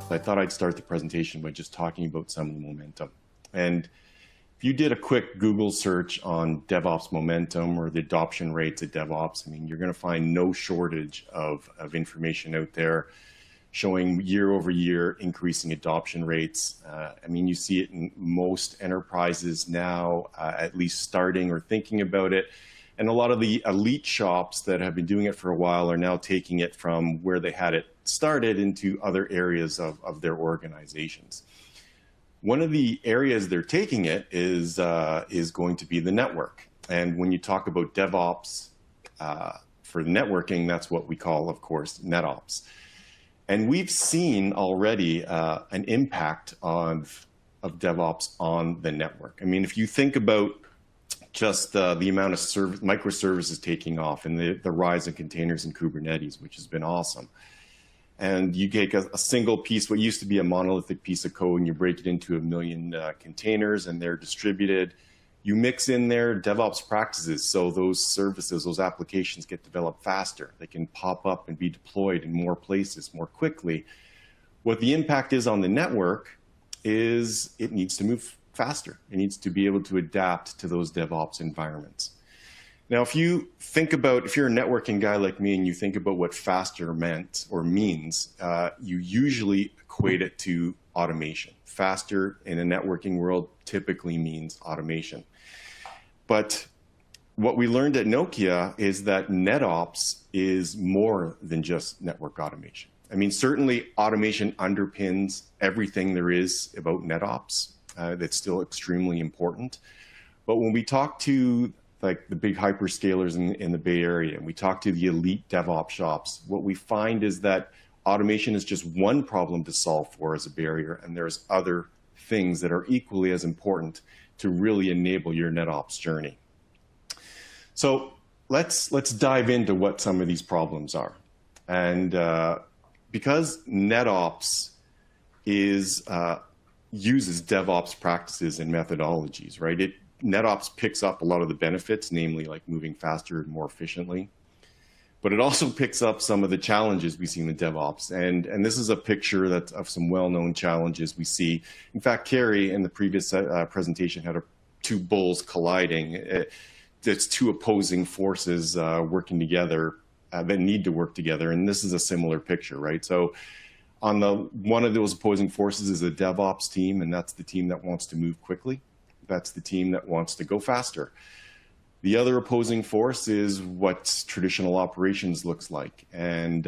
I thought I'd start the presentation by just talking about some of the momentum. And if you did a quick Google search on DevOps momentum or the adoption rates at DevOps, I mean, you're going to find no shortage of information out there showing year over year increasing adoption rates. I mean, you see it in most enterprises now, at least starting or thinking about it. And a lot of the elite shops that have been doing it for a while are now taking it from where they had it started into other areas of their organizations. One of the areas they're taking it is going to be the network. And when you talk about DevOps for networking, that's what we call, of course, NetOps. And we've seen already an impact of DevOps on the network. I mean, if you think about just the amount of microservices taking off and the rise of containers and Kubernetes, which has been awesome. And you take a single piece, what used to be a monolithic piece of code, and you break it into 1 million containers, and they're distributed. You mix in there DevOps practices, so those services, those applications get developed faster. They can pop up and be deployed in more places more quickly. What the impact is on the network is it needs to move faster. It needs to be able to adapt to those DevOps environments. Now, if you think about, if you're a networking guy like me and you think about what faster meant or means, you usually equate it to automation. Faster in a networking world typically means automation. But what we learned at Nokia is that NetOps is more than just network automation. I mean, certainly automation underpins everything there is about NetOps. That's still extremely important. But when we talk to like the big hyperscalers in the Bay Area, and we talk to the elite DevOps shops, what we find is that automation is just one problem to solve for as a barrier, and there's other things that are equally as important to really enable your NetOps journey. So let's dive into what some of these problems are. And because NetOps uses DevOps practices and methodologies, right? NetOps picks up a lot of the benefits, namely like moving faster and more efficiently. But it also picks up some of the challenges we see in the DevOps. And this is a picture that's of some well-known challenges we see. In fact, Carrie in the previous presentation had two bulls colliding. It's two opposing forces working together that need to work together. And this is a similar picture, right? So on one of those opposing forces is a DevOps team, and that's the team that wants to move quickly. That's the team that wants to go faster. The other opposing force is what traditional operations looks like. And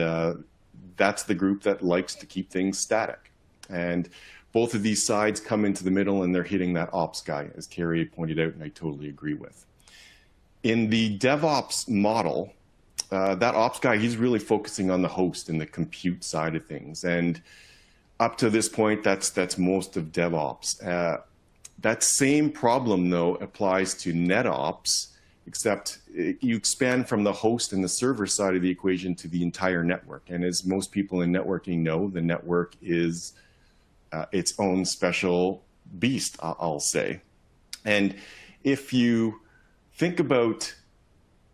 that's the group that likes to keep things static. And both of these sides come into the middle and they're hitting that ops guy, as Carrie pointed out, and I totally agree with. In the DevOps model, that ops guy, he's really focusing on the host and the compute side of things. And up to this point, that's most of DevOps. That same problem, though, applies to NetOps, except you expand from the host and the server side of the equation to the entire network. And as most people in networking know, the network is its own special beast, I'll say. And if you think about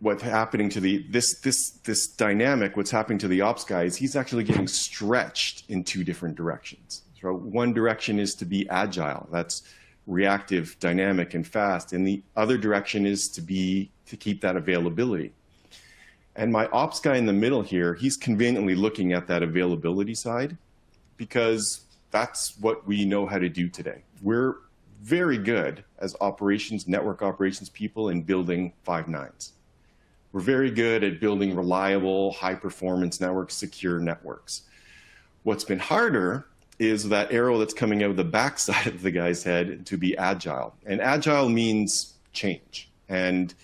what's happening to this dynamic, what's happening to the ops guy is he's actually getting stretched in two different directions. So one direction is to be agile. That's reactive, dynamic, and fast. And the other direction is to keep that availability. And my ops guy in the middle here, he's conveniently looking at that availability side because that's what we know how to do today. We're very good as network operations people in building 5 nines. We're very good at building reliable, high performance networks, secure networks. What's been harder is that arrow that's coming out of the backside of the guy's head to be agile. And agile means change. And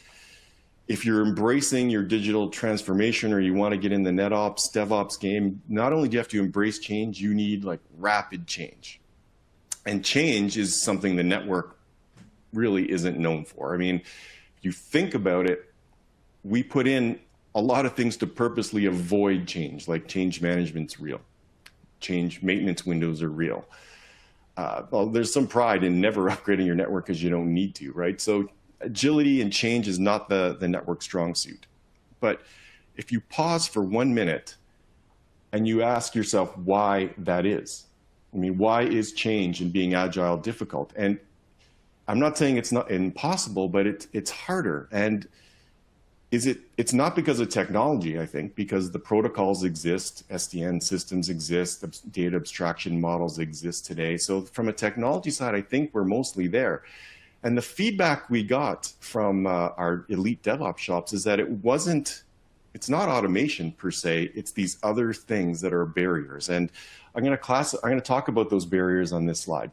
if you're embracing your digital transformation or you want to get in the NetOps, DevOps game, not only do you have to embrace change, you need like rapid change. And change is something the network really isn't known for. I mean, if you think about it, we put in a lot of things to purposely avoid change, like change management's real. Change maintenance windows are real. Well, there's some pride in never upgrading your network because you don't need to, right? So agility and change is not the network strong suit. But if you pause for 1 minute and you ask yourself why that is, I mean, why is change and being agile difficult? And I'm not saying it's not impossible, but it's harder. And it's not because of technology, I think, because the protocols exist, SDN systems exist, data abstraction models exist today. So from a technology side, I think we're mostly there. And the feedback we got from our elite DevOps shops is that it's not automation per se, it's these other things that are barriers. And I'm going to talk about those barriers on this slide.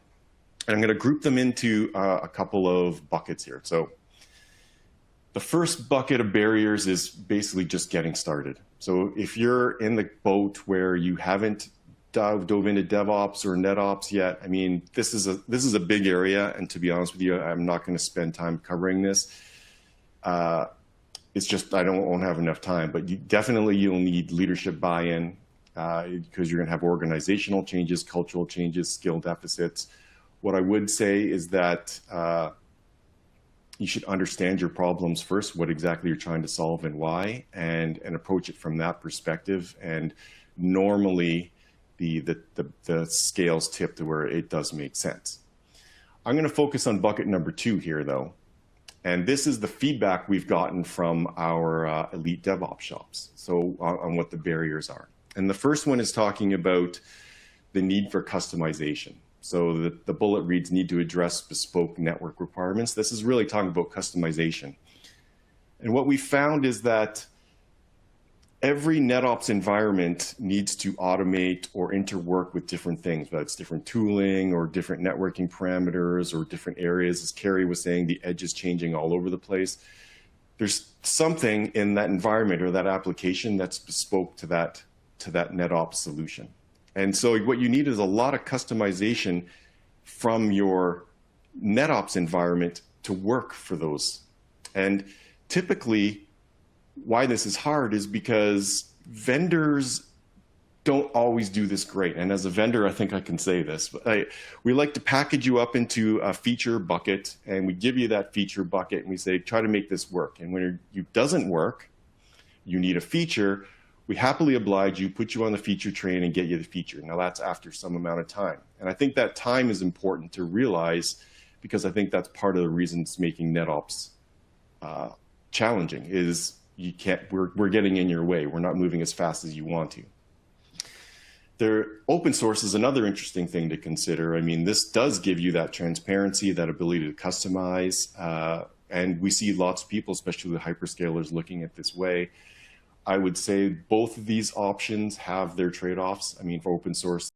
And I'm going to group them into a couple of buckets here. So the first bucket of barriers is basically just getting started. So if you're in the boat where you haven't dove into DevOps or NetOps yet, I mean, this is a big area, and to be honest with you, I'm not going to spend time covering this. It's just I won't have enough time. But you'll need leadership buy-in because you're going to have organizational changes, cultural changes, skill deficits. What I would say is that you should understand your problems first, what exactly you're trying to solve and why, and approach it from that perspective. And normally the scales tip to where it does make sense. I'm going to focus on bucket number 2 here, though. And this is the feedback we've gotten from our elite DevOps shops, so on what the barriers are. And the first one is talking about the need for customization. So the bullet reads, need to address bespoke network requirements. This is really talking about customization. And what we found is that every NetOps environment needs to automate or interwork with different things, whether it's different tooling or different networking parameters or different areas. As Carrie was saying, the edge is changing all over the place. There's something in that environment or that application that's bespoke to that NetOps solution. And so what you need is a lot of customization from your NetOps environment to work for those. And typically, why this is hard is because vendors don't always do this great. And as a vendor, I think I can say this, but we like to package you up into a feature bucket, and we give you that feature bucket and we say, try to make this work. And when it doesn't work, you need a feature, we happily oblige you, put you on the feature train and get you the feature. Now that's after some amount of time. And I think that time is important to realize, because I think that's part of the reason it's making NetOps challenging is we're getting in your way. We're not moving as fast as you want to. Open source is another interesting thing to consider. I mean, this does give you that transparency, that ability to customize. And we see lots of people, especially the hyperscalers, looking at this way. I would say both of these options have their trade-offs. I mean, for open source,